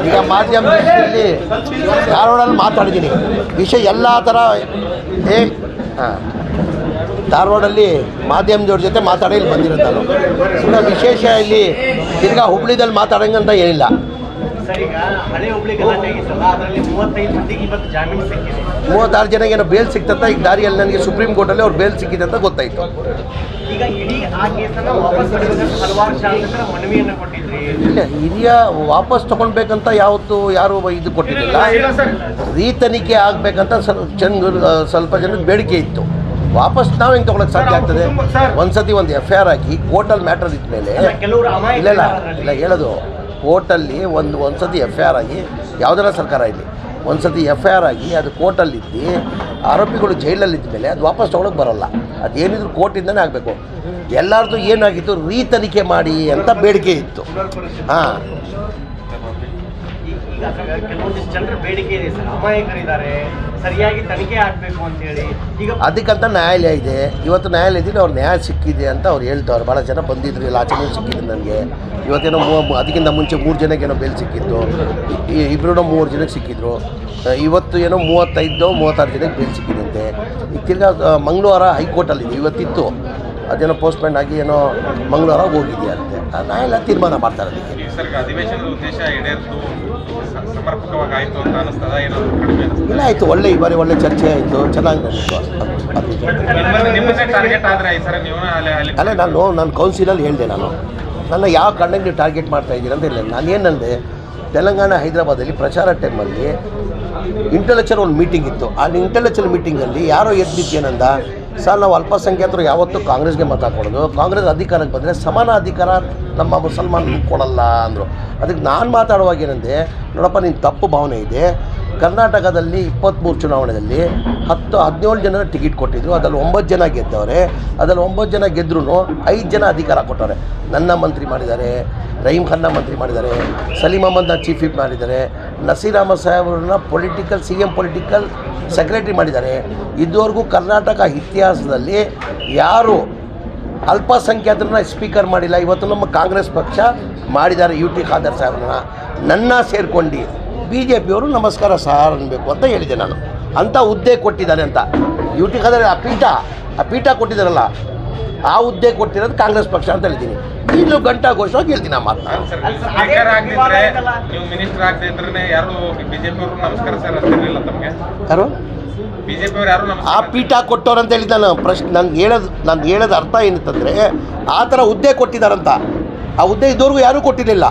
ಈಗ ಮಾಧ್ಯಮದಲ್ಲಿ ಧಾರವಾಡಲ್ಲಿ ಮಾತಾಡಿದ್ದೀನಿ ವಿಷಯ ಎಲ್ಲ ಥರ ಧಾರವಾಡಲ್ಲಿ ಮಾಧ್ಯಮದವ್ರ ಜೊತೆ ಮಾತಾಡಿ ಇಲ್ಲಿ ಬಂದಿರೋದು ನಾನು. ಸುಮ್ಮನೆ ವಿಶೇಷ ಇಲ್ಲಿ ತಿರ್ಗಾ ಹುಬ್ಳಿದಲ್ಲಿ ಮಾತಾಡೋಂಗಂತ ಏನಿಲ್ಲ. ಸರ್, ಈಗ ಹಳೆ ಹುಬ್ಳಿ ಗಲಾಟೆ ಆಗಿತ್ತಲ್ಲ, ಅದರಲ್ಲಿ 35 ಮಂದಿಗೆ ಇವತ್ತು ಜಾಮೀನು ಸಿಕ್ಕಿದೆ. 36 ಜನಕ್ಕೆ ಏನೋ ಬೇಲ್ ಸಿಕ್ತಂತ ಈಗ ದಾರಿಯಲ್ಲಿ ನನಗೆ ಸುಪ್ರೀಂ ಕೋರ್ಟಲ್ಲಿ ಅವ್ರು ಬೇಲ್ ಸಿಕ್ಕಿದೆ ಅಂತ ಗೊತ್ತಾಯಿತು. ಈಗ ಇಡೀ ಆ ಕೇಸನ್ನು ವಾಪಸ್ ಪಡೆಯೋದಕ್ಕೆ ಹಲವಾರು ಶಾಸಕರ ಮನವಿಯನ್ನು ಕೊಟ್ಟಿದ್ರಿ. ಇಲ್ಲ, ಹಿರಿಯ ವಾಪಸ್ ತೊಗೊಳ್ಬೇಕಂತ ಯಾವತ್ತು ಯಾರು ಇದು ಕೊಟ್ಟಿರಲಿಲ್ಲ. ರೀತನಿಖೆ ಆಗಬೇಕಂತ ಸ್ವಲ್ಪ ಜನಕ್ಕೆ ಬೇಡಿಕೆ ಇತ್ತು. ವಾಪಸ್ ನಾವು ಹೆಂಗೆ ತೊಗೊಳಕ್ಕೆ ಸಾಧ್ಯ ಆಗ್ತದೆ? ಒಂದ್ಸತಿ ಒಂದು FIR ಹಾಕಿ ಕೋರ್ಟಲ್ಲಿ ಮ್ಯಾಟರ್ ಇದ್ಮೇಲೆ ಇಲ್ಲ ಹೇಳೋದು, ಕೋರ್ಟಲ್ಲಿ ಒಂದ್ಸತಿ FIR ಆಗಿ ಯಾವುದರ ಸರ್ಕಾರ ಇಲ್ಲಿ ಒಂದ್ಸತಿ FIR ಆಗಿ ಅದು ಕೋರ್ಟಲ್ಲಿದ್ದು ಆರೋಪಿಗಳು ಜೈಲಲ್ಲಿದ್ದ ಮೇಲೆ ಅದು ವಾಪಸ್ ತೊಗೊಳಕ್ಕೆ ಬರೋಲ್ಲ. ಅದೇನಿದ್ರು ಕೋರ್ಟಿಂದನೇ ಆಗಬೇಕು. ಎಲ್ಲರದು ಏನಾಗಿತ್ತು, ರೀತನಿಖೆ ಮಾಡಿ ಅಂತ ಬೇಡಿಕೆ ಇತ್ತು. ಹಾಂ, ಈಗ ಕೆಲವೊಂದಿಷ್ಟು ಜನರ ಬೇಡಿಕೆ ಇದೆ ಸರ್, ಅಮಾಯಕರಿದ್ದಾರೆ, ಸರಿಯಾಗಿ ತನಿಖೆ ಆಗಬೇಕು ಅಂತೇಳಿ. ಈಗ ಅದಕ್ಕಂತ ನ್ಯಾಯಾಲಯ ಇದೆ. ಇವತ್ತು ನ್ಯಾಯಾಲಯದಲ್ಲಿ ಅವ್ರು ನ್ಯಾಯ ಸಿಕ್ಕಿದೆ ಅಂತ ಅವ್ರು ಹೇಳ್ತವ್ರು. ಭಾಳ ಜನ ಬಂದಿದ್ರು, ಇಲ್ಲ ಆಚೆನೂ ಸಿಕ್ಕಿದ್ರು ನನಗೆ. ಇವತ್ತೇನೋ ಅದಕ್ಕಿಂತ ಮುಂಚೆ 3 ಜನಕ್ಕೇನೋ ಬೇಲ್ ಸಿಕ್ಕಿತ್ತು, ಇಬ್ಬರೂ 3 ಜನಕ್ಕೆ ಸಿಕ್ಕಿದ್ರು. ಇವತ್ತು ಏನೋ 35-36 ಜನಕ್ಕೆ ಬೇಲ್ ಸಿಕ್ಕಿದಂತೆ. ಈಗ ತಿರ್ಗಾ ಮಂಗಳವಾರ ಹೈಕೋರ್ಟಲ್ಲಿದೆ, ಇವತ್ತಿತ್ತು. ಅದೇನೋ ಪೋಸ್ಟ್ಮೆಂಟ್ ಆಗಿ ಏನೋ ಮಂಗಳವಾರ ಹೋಗಿದೆಯಂತೆ. ನ್ಯಾಯಾಲಯ ತೀರ್ಮಾನ ಮಾಡ್ತಾರೆ. ಅದಕ್ಕೆ ಅಧಿವೇಶನದ ಉದ್ದೇಶ ಈಡೇರಿತು, ಸಮರ್ಪಕವಾಗಿ ಆಯಿತು ಅಂತ ಅನಿಸ್ತದ? ಇಲ್ಲ, ಆಯಿತು. ಈ ಬಾರಿ ಒಳ್ಳೆ ಚರ್ಚೆ ಆಯಿತು, ಚೆನ್ನಾಗಿ ನಡೀತು. ಟಾರ್ಗೆಟ್ ಆದರೆ ಸರ್ ನೀವು ಅಲ್ಲೇ ನಾನು ಕೌನ್ಸಿಲಲ್ಲಿ ಹೇಳಿದೆ, ನನ್ನ ಯಾವ ಕಾರಣಕ್ಕೆ ನೀವು ಟಾರ್ಗೆಟ್ ಮಾಡ್ತಾ ಇದ್ದೀರ ಅಂತ ಹೇಳಿದೆ. ನಾನೇನಂದೆ, ತೆಲಂಗಾಣ ಹೈದರಾಬಾದಲ್ಲಿ ಪ್ರಚಾರ ಟೈಮಲ್ಲಿ ಇಂಟೆಲೆಕ್ಚುವಲ್ ಒಂದು ಮೀಟಿಂಗ್ ಇತ್ತು. ಆ ಇಂಟೆಲೆಕ್ಚುವಲ್ ಮೀಟಿಂಗಲ್ಲಿ ಯಾರೋ ಎದ್ದಿದ್ದೇನಂದ, ಸರ್ ನಾವು ಅಲ್ಪಸಂಖ್ಯಾತರು ಯಾವತ್ತೂ ಕಾಂಗ್ರೆಸ್ಗೆ ಮತ ಕೊಡೋದು, ಕಾಂಗ್ರೆಸ್ ಅಧಿಕಾರಕ್ಕೆ ಬಂದರೆ ಸಮಾನ ಅಧಿಕಾರ ನಮ್ಮ ಮುಸಲ್ಮಾನರು ಕೊಡಲ್ಲ ಅಂದರು. ಅದಕ್ಕೆ ನಾನು ಮಾತಾಡುವಾಗ ಏನಂದೆ, ನೋಡಪ್ಪ ನಿನ್ನ ತಪ್ಪು ಭಾವನೆ ಇದೆ. ಕರ್ನಾಟಕದಲ್ಲಿ 23 ಚುನಾವಣೆಯಲ್ಲಿ 17 ಜನ ಟಿಕೆಟ್ ಕೊಟ್ಟಿದ್ರು. ಅದರಲ್ಲಿ 9 ಜನ ಗೆದ್ದವ್ರೆ. ಅದರಲ್ಲಿ 9 ಜನ ಗೆದ್ರೂ 5 ಜನ ಅಧಿಕಾರ ಕೊಟ್ಟವ್ರೆ. ನನ್ನ ಮಂತ್ರಿ ಮಾಡಿದ್ದಾರೆ, ರಹೀಮ್ ಖಾನ್ನ ಮಂತ್ರಿ ಮಾಡಿದ್ದಾರೆ, ಸಲೀಂ ಅಹಮದ್ನ ಚೀಫ್ ವಿಪ್ ಮಾಡಿದ್ದಾರೆ, ನಸೀರ್ ಅಹಮದ್ ಸಾಹೇಬ್ರನ್ನ CM ಪೊಲಿಟಿಕಲ್ ಸೆಕ್ರೆಟರಿ ಮಾಡಿದ್ದಾರೆ. ಇದುವರೆಗೂ ಕರ್ನಾಟಕ ಇತಿಹಾಸದಲ್ಲಿ ಯಾರು ಅಲ್ಪಸಂಖ್ಯಾತರನ್ನ ಸ್ಪೀಕರ್ ಮಾಡಿಲ್ಲ. ಇವತ್ತು ನಮ್ಮ ಕಾಂಗ್ರೆಸ್ ಪಕ್ಷ ಮಾಡಿದ್ದಾರೆ. UT ಖಾದರ್ ಸಾಹೇಬ್ರನ್ನ ನನ್ನ ಸೇರ್ಕೊಂಡು BJPಯವರು ನಮಸ್ಕಾರ ಸಾರ್ ಅನ್ನಬೇಕು ಅಂತ ಹೇಳಿದೆ ನಾನು. ಅಂಥ ಹುದ್ದೆ ಕೊಟ್ಟಿದ್ದಾರೆ ಅಂತ UT ಖಾದರ್ ಆ ಪೀಠ ಕೊಟ್ಟಿದ್ದಾರಲ್ಲ, ಆ ಹುದ್ದೆ ಕೊಟ್ಟಿರೋದು ಕಾಂಗ್ರೆಸ್ ಪಕ್ಷ ಅಂತ ಹೇಳ್ತೀನಿ. ಈಗಲೂ ಘಂಟಾಘೋಷವಾಗಿ ಹೇಳ್ತೀನಿ ಆ ಮಾತನ್ನ. ನೀವು ಮಿನಿಸ್ಟರ್ ಆಗದೆ ಇದ್ರೆ ಯಾರು ಬಿಜೆಪಿಯವರು ನಮಸ್ಕಾರ ಸರ್ ಅಂತಿರಲಿಲ್ಲ ತಮಗೆ? ಯಾರು ಬಿಜೆಪಿಯವರು ಯಾರು ಆ ಪೀಠ ಕೊಟ್ಟವ್ರು ಅಂತ ಹೇಳಿದ್ದ ನಾನು. ಪ್ರಶ್ನೆ ನಾನು ಹೇಳೋದು ಅರ್ಥ ಏನಂತಂದರೆ, ಆ ಥರ ಹುದ್ದೆ ಕೊಟ್ಟಿದ್ದಾರಂತ. ಆ ಹುದ್ದೆ ಇದ್ದವ್ರಿಗೂ ಯಾರೂ ಕೊಟ್ಟಿರಲಿಲ್ಲ.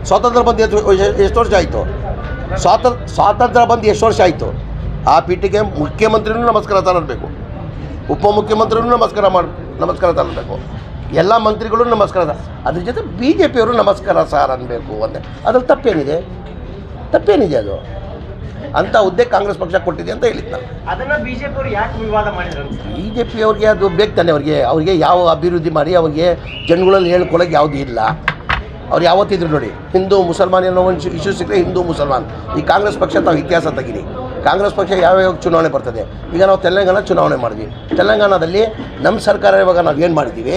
ಸ್ವಾತಂತ್ರ್ಯ ಬಂದು ಎಷ್ಟು ವರ್ಷ ಆಯಿತು? ಸ್ವಾತಂತ್ರ್ಯ ಬಂದು ಎಷ್ಟು ವರ್ಷ ಆಯಿತು? ಆ ಪೀಠಕ್ಕೆ ಮುಖ್ಯಮಂತ್ರಿನೂ ನಮಸ್ಕಾರ ತರಬೇಕು, ಉಪಮುಖ್ಯಮಂತ್ರಿನೂ ನಮಸ್ಕಾರ ತರಬೇಕು, ಎಲ್ಲ ಮಂತ್ರಿಗಳು ನಮಸ್ಕಾರ. ಅದ್ರ ಜೊತೆ BJPಯವರು ನಮಸ್ಕಾರ ಸಾರ್ ಅನ್ನಬೇಕು ಅಂದೆ. ಅದ್ರಲ್ಲಿ ತಪ್ಪೇನಿದೆ ಅದು? ಅಂಥ ಹುದ್ದೆ ಕಾಂಗ್ರೆಸ್ ಪಕ್ಷ ಕೊಟ್ಟಿದೆ ಅಂತ ಹೇಳಿದ್ದು ನಾನು. ಅದನ್ನು BJPಯವರು ಯಾಕೆ ವಿವಾದ ಮಾಡಿದ್ರು? BJPಯವ್ರಿಗೆ ಅದು ಬೇಕು ತಾನೆ. ಅವ್ರಿಗೆ ಯಾವ ಅಭಿವೃದ್ಧಿ ಮಾಡಿ ಅವ್ರಿಗೆ ಜನಗಳಲ್ಲಿ ಹೇಳ್ಕೊಳ್ಳೋಕೆ ಯಾವುದೂ ಇಲ್ಲ. ಅವ್ರು ಯಾವತ್ತಿದ್ರು ನೋಡಿ, ಹಿಂದೂ ಮುಸಲ್ಮಾನ್ ಅನ್ನೋ ಒಂದು ಇಶ್ಯೂ ಸಿಕ್ಕರೆ ಹಿಂದೂ ಮುಸಲ್ಮಾನ್. ಈ ಕಾಂಗ್ರೆಸ್ ಪಕ್ಷ ತಾವು ಇತಿಹಾಸ ತೆಗೀರಿ. ಕಾಂಗ್ರೆಸ್ ಪಕ್ಷ ಯಾವ್ಯಾವ ಚುನಾವಣೆ ಬರ್ತದೆ. ಈಗ ನಾವು ತೆಲಂಗಾಣ ಚುನಾವಣೆ ಮಾಡಿದ್ವಿ. ತೆಲಂಗಾಣದಲ್ಲಿ ನಮ್ಮ ಸರ್ಕಾರ ಇವಾಗ ನಾವು ಏನು ಮಾಡಿದ್ದೀವಿ,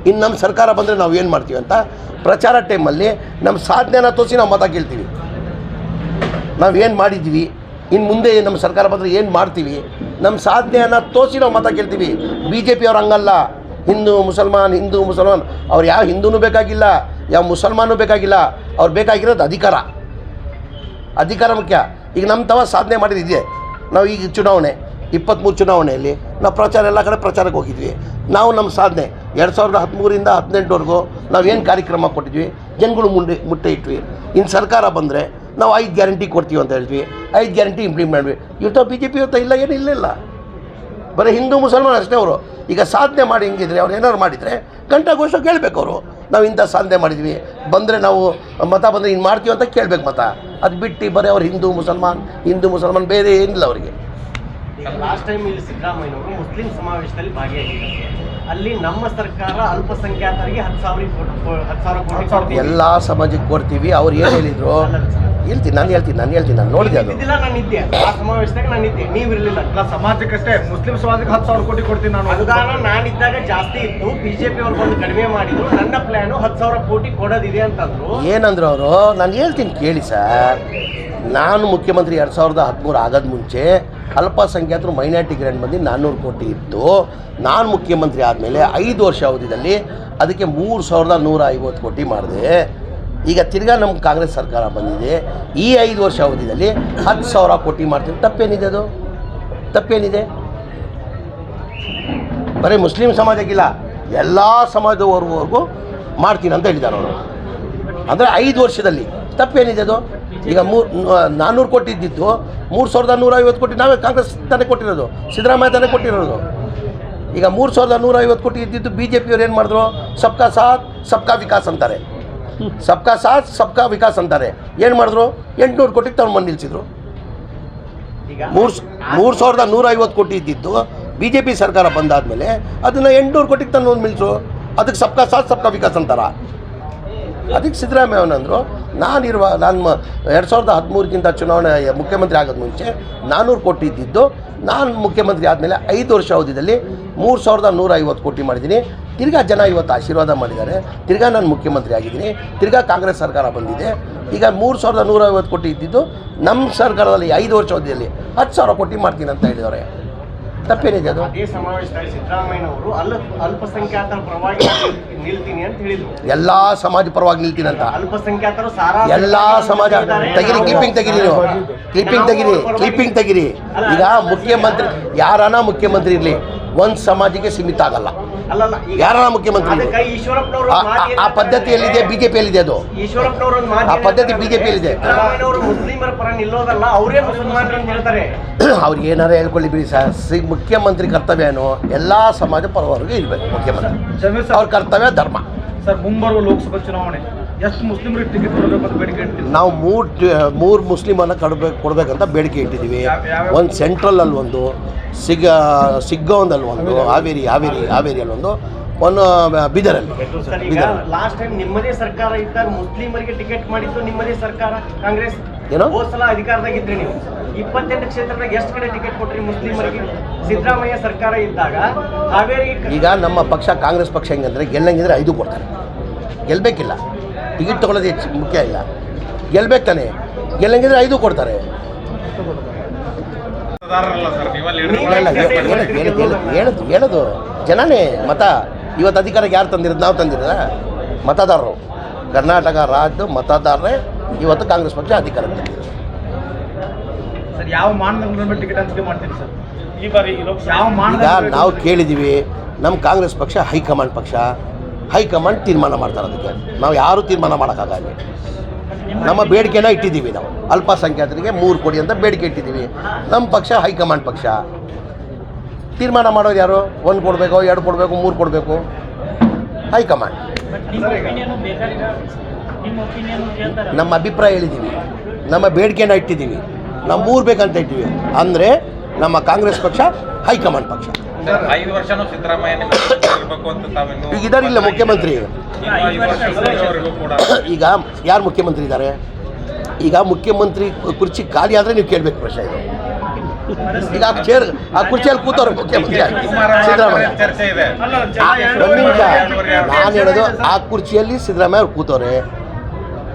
ಇನ್ನು ನಮ್ಮ ಸರ್ಕಾರ ಬಂದರೆ ನಾವು ಏನು ಮಾಡ್ತೀವಿ ಅಂತ ಪ್ರಚಾರ ಟೈಮಲ್ಲಿ ನಮ್ಮ ಸಾಧನೆನ ತೋರಿಸಿ ನಾವು ಮತ ಕೇಳ್ತೀವಿ. ನಾವು ಏನು ಮಾಡಿದ್ವಿ, ಇನ್ನು ಮುಂದೆ ನಮ್ಮ ಸರ್ಕಾರ ಬಂದರೆ ಏನು ಮಾಡ್ತೀವಿ, ನಮ್ಮ ಸಾಧನೆಯನ್ನು ತೋರಿಸಿ ನಾವು ಮತ ಕೇಳ್ತೀವಿ. BJPಯವ್ರು ಹಂಗಲ್ಲ. ಹಿಂದೂ ಮುಸಲ್ಮಾನ್ ಅವ್ರು ಯಾವ ಹಿಂದೂನೂ ಬೇಕಾಗಿಲ್ಲ, ಯಾವ ಮುಸಲ್ಮಾನೂ ಬೇಕಾಗಿಲ್ಲ. ಅವ್ರು ಬೇಕಾಗಿರೋದು ಅಧಿಕಾರ ಮುಖ್ಯ. ಈಗ ನಮ್ಮ ತವ ಸಾಧನೆ ಮಾಡಿದಿದೆ. ನಾವು ಈಗ 23 ಚುನಾವಣೆಯಲ್ಲಿ ನಾವು ಪ್ರಚಾರ ಎಲ್ಲ ಕಡೆ ಪ್ರಚಾರಕ್ಕೆ ಹೋಗಿದ್ವಿ. ನಾವು ನಮ್ಮ ಸಾಧನೆ 2013ರಿಂದ 18ವರೆಗೂ ನಾವೇನು ಕಾರ್ಯಕ್ರಮ ಕೊಟ್ಟಿದ್ವಿ, ಜನಗಳು ಮುಟ್ಟೆ ಇಟ್ವಿ. ಇನ್ನು ಸರ್ಕಾರ ಬಂದರೆ ನಾವು 5 ಗ್ಯಾರಂಟಿ ಕೊಡ್ತೀವಿ ಅಂತ ಹೇಳ್ತೀವಿ. 5 ಗ್ಯಾರಂಟಿ ಇಂಪ್ಲಿಮೆಂಟ್ ಮಾಡಿದ್ವಿ. ಇವತ್ತು BJP ಇವತ್ತು ಇಲ್ಲ. ಬರೀ ಹಿಂದೂ ಮುಸಲ್ಮಾನ್ ಅಷ್ಟೇ ಅವರು. ಈಗ ಸಾಧನೆ ಮಾಡಿ ಹಿಂಗಿದ್ರೆ ಅವ್ರು ಏನಾದ್ರು ಮಾಡಿದರೆ ಘಂಟಾಘೋಷ ಕೇಳಬೇಕು. ಅವರು ನಾವು ಇಂಥ ಸಾಧನೆ ಮಾಡಿದ್ವಿ, ಬಂದರೆ ನಾವು ಮತ ಬಂದರೆ ಇನ್ನು ಮಾಡ್ತೀವಿ ಅಂತ ಕೇಳಬೇಕು ಮತ. ಅದು ಬಿಟ್ಟು ಬರೀ ಅವ್ರು ಹಿಂದೂ ಮುಸಲ್ಮಾನ್ ಬೇರೆ ಏನಿಲ್ಲ ಅವರಿಗೆ. ಲಾಸ್ಟ್ ಟೈಮ್ ಇಲ್ಲಿ ಸಿದ್ದರಾಮಯ್ಯನವರು ಮುಸ್ಲಿಂ ಸಮಾವೇಶದಲ್ಲಿ ಭಾಗಿಯಾಗಿದ್ದಾರೆ. ಅಲ್ಲಿ ನಮ್ಮ ಸರ್ಕಾರ ಅಲ್ಪಸಂಖ್ಯಾತರಿಗೆ 10,000 ಕೋಟಿ ಎಲ್ಲ ಸಮಾಜಕ್ಕೆ ಕೊಡ್ತೀವಿ. ಅವ್ರು ಏನು ಹೇಳಿದರು, ಹೇಳ್ತೀನಿ ನಾನು ನೋಡಿದೆ ಅದು. ಇದ್ದಿಲ್ಲ, ನಾನು ಇದ್ದೆ ಆ ಸಮಾವೇಶದಾಗ, ನಾನು ಇದ್ದೆ, ನೀವು ಇರಲಿಲ್ಲ. ಸಮಾಜಕ್ಕಷ್ಟೇ, ಮುಸ್ಲಿಂ ಸಮಾಜಕ್ಕೆ 10,000 ಕೋಟಿ ಕೊಡ್ತೀನಿ ನಾನು. ಅನುದಾನ ನಾನಿದ್ದಾಗ ಜಾಸ್ತಿ ಇತ್ತು, ಬಿಜೆಪಿ ಅವ್ರು ಬಂದು ಕಡಿಮೆ ಮಾಡಿದ್ರು. ನನ್ನ ಪ್ಲಾನು 10,000 ಕೋಟಿ ಕೊಡೋದಿದೆ ಅಂತಂದ್ರು. ಏನಂದ್ರು ಅವರು? ನಾನು ಹೇಳ್ತೀನಿ ಕೇಳಿ ಸರ್. ನಾನು ಮುಖ್ಯಮಂತ್ರಿ 2013 ಆಗೋದು ಮುಂಚೆ ಅಲ್ಪಸಂಖ್ಯಾತರು ಮೈನಾರಿಟಿ ಗ್ರ್ಯಾಂಡ್ ಬಂದು 400 ಕೋಟಿ ಇತ್ತು. ನಾನು ಮುಖ್ಯಮಂತ್ರಿ ಆದಮೇಲೆ 5 ವರ್ಷ ಅವಧಿಯಲ್ಲಿ ಅದಕ್ಕೆ 3,150 ಕೋಟಿ ಮಾಡಿದೆ. ಈಗ ತಿರ್ಗಾ ನಮ್ಮ ಕಾಂಗ್ರೆಸ್ ಸರ್ಕಾರ ಬಂದಿದೆ, ಈ 5 ವರ್ಷ ಅವಧಿಯಲ್ಲಿ 10,000 ಕೋಟಿ ಮಾಡ್ತೀನಿ. ತಪ್ಪೇನಿದೆ ಅದು? ತಪ್ಪೇನಿದೆ? ಬರೀ ಮುಸ್ಲಿಂ ಸಮಾಜಕ್ಕಿಲ್ಲ, ಎಲ್ಲ ಸಮಾಜದವರೆಗೂ ಮಾಡ್ತೀನಿ ಅಂತ ಹೇಳಿದ್ದಾರೆ ಅವರು. ಅಂದರೆ 5 ವರ್ಷದಲ್ಲಿ ತಪ್ಪೇನಿದೆ ಅದು? ಈಗ 400 ಕೋಟಿ ಇದ್ದಿದ್ದು 3,150 ಕೋಟಿ ನಾವೇ ಕಾಂಗ್ರೆಸ್ ತಾನೇ ಕೊಟ್ಟಿರೋದು, ಸಿದ್ದರಾಮಯ್ಯ ತಾನೇ ಕೊಟ್ಟಿರೋದು. ಈಗ 3,150 ಕೋಟಿ ಇದ್ದಿದ್ದು ಬಿ ಜೆ ಪಿಯವ್ರು ಏನು ಮಾಡಿದ್ರು? ಸಬ್ಕಾ ಸಾಥ್ ಸಬ್ಕಾ ವಿಕಾಸ್ ಅಂತಾರೆ, ಸಬ್ಕಾ ಸಾಥ್ ಸಬ್ಕಾ ವಿಕಾಸ್ ಅಂತಾರೆ. ಏನು ಮಾಡಿದ್ರು? 800 ಕೋಟಿಗೆ ತಗೊಂಡು ಬಂದು ನಿಲ್ಲಿಸಿದ್ರು. 3,150 ಕೋಟಿ ಇದ್ದಿದ್ದು ಬಿ ಜೆ ಪಿ ಸರ್ಕಾರ ಬಂದಾದಮೇಲೆ ಅದನ್ನು 800 ಕೋಟಿಗೆ ತಂದು ನಿಲ್ಲಿಸು. ಅದಕ್ಕೆ ಸಬ್ಕಾ ಸಾಥ್ ಸಬ್ಕಾ ವಿಕಾಸ್ ಅಂತಾರ. ಅದಕ್ಕೆ ಸಿದ್ದರಾಮಯ್ಯ ಅವನಂದರು, ನಾನು 2013ಗಿಂತ ಚುನಾವಣೆ ಮುಖ್ಯಮಂತ್ರಿ ಆಗೋದು ಮುಂಚೆ 400 ಕೋಟಿ ಇದ್ದಿದ್ದು, ನಾನು ಮುಖ್ಯಮಂತ್ರಿ ಆದಮೇಲೆ 5 ವರ್ಷ ಅವಧಿಯಲ್ಲಿ 3,150 ಕೋಟಿ ಮಾಡಿದ್ದೀನಿ. ತಿರ್ಗಾ ಜನ ಇವತ್ತು ಆಶೀರ್ವಾದ ಮಾಡಿದ್ದಾರೆ, ತಿರ್ಗಾ ನಾನು ಮುಖ್ಯಮಂತ್ರಿ ಆಗಿದ್ದೀನಿ, ತಿರ್ಗಾ ಕಾಂಗ್ರೆಸ್ ಸರ್ಕಾರ ಬಂದಿದೆ. ಈಗ 3,150 ಕೋಟಿ ಇದ್ದಿದ್ದು ನಮ್ಮ ಸರ್ಕಾರದಲ್ಲಿ 5 ವರ್ಷ ಅವಧಿಯಲ್ಲಿ 10,000 ಕೋಟಿ ಮಾಡ್ತೀನಿ ಅಂತ ಹೇಳಿದ್ದಾರೆ. ತಪ್ಪೇನಿದೆ ಅದು? ಅದೇ ಸಮಾವೇಶದಲ್ಲಿ ಸಿದ್ದರಾಮಯ್ಯನವರು ಅಲ್ಪಸಂಖ್ಯಾತರ ಪರವಾಗಿ ನಿಲ್ತೀನಿ ಅಂತ ಹೇಳಿದ್ರು. ಎಲ್ಲ ಸಮಾಜ ಪರವಾಗಿ ನಿಲ್ತೀನಿ ಅಂತ. ಅಲ್ಪಸಂಖ್ಯಾತರು ಎಲ್ಲ ಸಮಾಜ ತೆಗಿರಿ, ಕ್ಲಿಪ್ಪಿಂಗ್ ತೆಗಿರಿ. ಈಗ ಮುಖ್ಯಮಂತ್ರಿ ಯಾರಾನ ಮುಖ್ಯಮಂತ್ರಿ ಇರಲಿ, ಒಂದು ಸಮಾಜಕ್ಕೆ ಸೀಮಿತ ಆಗಲ್ಲ. ಅಲ್ಲಲ್ಲ, ಯಾರಾನ ಮುಖ್ಯಮಂತ್ರಿ ಈಶ್ವರಪ್ಪನವರು ಆ ಪದ್ಧತಿ ಎಲ್ಲಿದೆ? ಬಿಜೆಪಿಯಲ್ಲಿದೆ ಅದು. ಈಶ್ವರಪ್ಪನವರು ಆ ಪದ್ಧತಿ ಬಿಜೆಪಿಯಲ್ಲಿದೆ. ಸಿದ್ದರಾಮಯ್ಯನವರು ಮುಸ್ಲಿಮರ ಪರ ನಿಲ್ಲೋದಲ್ಲ, ಅವರೇ ಮುಸಲ್ಮಾನರು ಅಂತ ಹೇಳ್ತಾರೆ. ಅವ್ರಿಗೆ ಏನಾರ ಹೇಳ್ಕೊಳ್ಳಿ ಬಿಡಿ ಸರ್. ಮುಖ್ಯಮಂತ್ರಿ ಕರ್ತವ್ಯ ಏನು? ಎಲ್ಲ ಸಮಾಜ ಪರವರೆಗೂ ಇರಬೇಕು ಮುಖ್ಯಮಂತ್ರಿ. ಅವ್ರ ಕರ್ತವ್ಯ ಧರ್ಮ. ಸರ್, ಮುಂಬರುವ ಲೋಕಸಭಾ ಚುನಾವಣೆ ಎಷ್ಟು ಮುಸ್ಲಿಮರಿಗೆ ಟಿಕೆಟ್ ಕೊಡಬೇಕು ಅಂತ ಬೇಡಿಕೆ ಇಟ್ಟಿದ್ದೀವಿ ನಾವು. ಮೂರು ಮುಸ್ಲಿಮನ್ನು ಕೊಡಬೇಕಂತ ಬೇಡಿಕೆ ಇಟ್ಟಿದ್ದೀವಿ. ಒಂದು ಸೆಂಟ್ರಲಲ್ಲಿ ಒಂದು, ಸಿಗ್ಗಾಂವದಲ್ಲಿ ಒಂದು, ಹಾವೇರಿಯಲ್ಲಿ ಒಂದು ಬೀದರಲ್ಲಿ. ಲಾಸ್ಟ್ ಟೈಮ್ ನಿಮ್ಮದೇ ಸರ್ಕಾರ ಇದ್ದಾಗ ಮುಸ್ಲಿಮರಿಗೆ ಟಿಕೆಟ್ ಮಾಡಿದ್ದು ನಿಮ್ಮದೇ ಸರ್ಕಾರ, ಕಾಂಗ್ರೆಸ್. ಏನೋ ಹೋದ ಸಲ ಅಧಿಕಾರದಾಗಿದ್ರಿ ನೀವು. 28 ಕ್ಷೇತ್ರದಾಗ ಎಷ್ಟು ಕಡೆ ಟಿಕೆಟ್ ಕೊಟ್ರಿ ಮುಸ್ಲಿಮರಿಗೆ? ಸಿದ್ದರಾಮಯ್ಯ ಸರ್ಕಾರ ಇದ್ದಾಗ ಹಾವೇರಿ. ಈಗ ನಮ್ಮ ಪಕ್ಷ ಕಾಂಗ್ರೆಸ್ ಪಕ್ಷ ಹೆಂಗಂದ್ರೆ ಗೆಲ್ಲಂಗಿದ್ರೆ 5 ಕೊಡ್ತಾರೆ. ಗೆಲ್ಲಬೇಕಿಲ್ಲ, ಟಿಕೆಟ್ ತೊಗೊಳ್ಳೋದು ಹೆಚ್ಚು ಮುಖ್ಯ ಇಲ್ಲ, ಗೆಲ್ಬೇಕು ತಾನೆ. ಗೆಲ್ಲಂಗಿದ್ರೆ 5 ಕೊಡ್ತಾರೆ. ಹೇಳೋದು ಜನನೇ ಮತ. ಇವತ್ತು ಅಧಿಕಾರಕ್ಕೆ ಯಾರು ತಂದಿರೋದು? ನಾವು ತಂದಿರೋದ? ಮತದಾರರು. ಕರ್ನಾಟಕ ರಾಜ್ಯದ ಮತದಾರರೇ ಇವತ್ತು ಕಾಂಗ್ರೆಸ್ ಪಕ್ಷ ಅಧಿಕಾರಕ್ಕೆ ತಂದಿರೋದು. ಸರ್, ಯಾವ ಮಾನದಂಡದ ಟಿಕೆಟ್ ಹಂಚಿಕೆ ಮಾಡ್ತೀರಿ ಸರ್ ಈ ಬಾರಿ? ಯಾವ ಈಗ ನಾವು ಕೇಳಿದ್ದೀವಿ, ನಮ್ಮ ಕಾಂಗ್ರೆಸ್ ಪಕ್ಷ ಹೈಕಮಾಂಡ್ ತೀರ್ಮಾನ ಮಾಡ್ತಾರೆ. ಅದಕ್ಕೆ ನಾವು ಯಾರೂ ತೀರ್ಮಾನ ಮಾಡೋಕ್ಕಾಗಲ್ಲ. ನಮ್ಮ ಬೇಡಿಕೆನ ಇಟ್ಟಿದ್ದೀವಿ. ನಾವು ಅಲ್ಪಸಂಖ್ಯಾತರಿಗೆ 3 ಕೋಟಿ ಅಂತ ಬೇಡಿಕೆ ಇಟ್ಟಿದ್ದೀವಿ. ನಮ್ಮ ಪಕ್ಷ ಹೈಕಮಾಂಡ್ ಪಕ್ಷ. ತೀರ್ಮಾನ ಮಾಡೋರು ಯಾರು? 1 ಕೊಡಬೇಕು, 2 ಕೊಡಬೇಕು, 3 ಕೊಡಬೇಕು? ಹೈಕಮಾಂಡ್. ನಮ್ಮ ಅಭಿಪ್ರಾಯ ಹೇಳಿದ್ದೀವಿ, ನಮ್ಮ ಬೇಡಿಕೆನ ಇಟ್ಟಿದ್ದೀವಿ. ನಾವು 3 ಬೇಕಂತ ಇಟ್ಟಿವಿ. ಅಂದರೆ ನಮ್ಮ ಕಾಂಗ್ರೆಸ್ ಪಕ್ಷ ಹೈಕಮಾಂಡ್ ಪಕ್ಷ. 5 ವರ್ಷನೂ ಸಿದ್ದರಾಮಯ್ಯ ಇರಬೇಕು ಅಂತ ತಾವೇನು? ಈಗ ಇದಾರಿಲ್ಲ ಮುಖ್ಯಮಂತ್ರಿ. 5 ವರ್ಷವರೆಗೂ ಕೂಡ ಈಗ ಯಾರು ಮುಖ್ಯಮಂತ್ರಿ ಇದ್ದಾರೆ? ಈಗ ಮುಖ್ಯಮಂತ್ರಿ ಕುರ್ಚಿ ಖಾಲಿ ಆದರೆ ನೀವು ಕೇಳಬೇಕು ಪ್ರಶ್ನೆ ಇದು. ಈಗ ಆ ಕುರ್ಚಿಯಲ್ಲಿ ಕೂತವ್ರೆ ಮುಖ್ಯಮಂತ್ರಿ ಸಿದ್ದರಾಮಯ್ಯ. ಚರ್ಚೆ ಇದೆ. ಒಂದು ನಿಮಿಷ, ನಾನು ಹೇಳೋದು ಆ ಕುರ್ಚಿಯಲ್ಲಿ ಸಿದ್ದರಾಮಯ್ಯ ಅವ್ರು ಕೂತವ್ರೆ,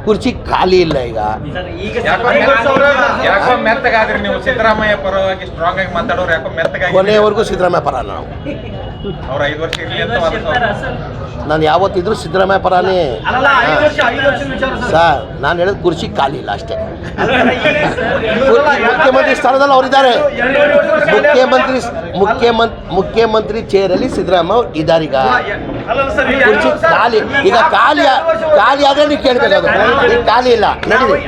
ಕುರ್ಚಿ ಖಾಲಿ ಇಲ್ಲ. ಈಗ ಯಾಕೋ ಮೆತ್ತಗಾದ್ರಿ ನೀವು? ಸಿದ್ದರಾಮಯ್ಯ ಪರವಾಗಿ ಸ್ಟ್ರಾಂಗ್ ಆಗಿ ಮಾತಾಡೋರು ಯಾಕೋ ಮೆತ್ತಗಾಗಿ? ಕೊನೆಯವರೆಗೂ ಸಿದ್ದರಾಮಯ್ಯ ಪರ ನಾವು. ಅವ್ರು 5 ವರ್ಷ ಇರಲಿ ಅಂತ ನಾನು ಯಾವತ್ತಿದ್ರು ಸಿದ್ದರಾಮಯ್ಯ ಪರನೇ ಸರ್. ನಾನು ಹೇಳೋದು ಕುರ್ಚಿ ಖಾಲಿ ಇಲ್ಲ ಅಷ್ಟೇ. ಮುಖ್ಯಮಂತ್ರಿ ಸ್ಥಾನದಲ್ಲಿ ಅವರಿದ್ದಾರೆ. ಮುಖ್ಯಮಂತ್ರಿ ಚೇರಲ್ಲಿ ಸಿದ್ದರಾಮಯ್ಯ ಇದ್ದಾರೆ. ಈಗ ಕುರ್ಚಿ ಖಾಲಿ. ಈಗ ಖಾಲಿ ಆದರೆ ನೀವು ಕೇಳಬೇಕು. ಅದು ಈಗ ಖಾಲಿ ಇಲ್ಲ. ನಡೀರಿ.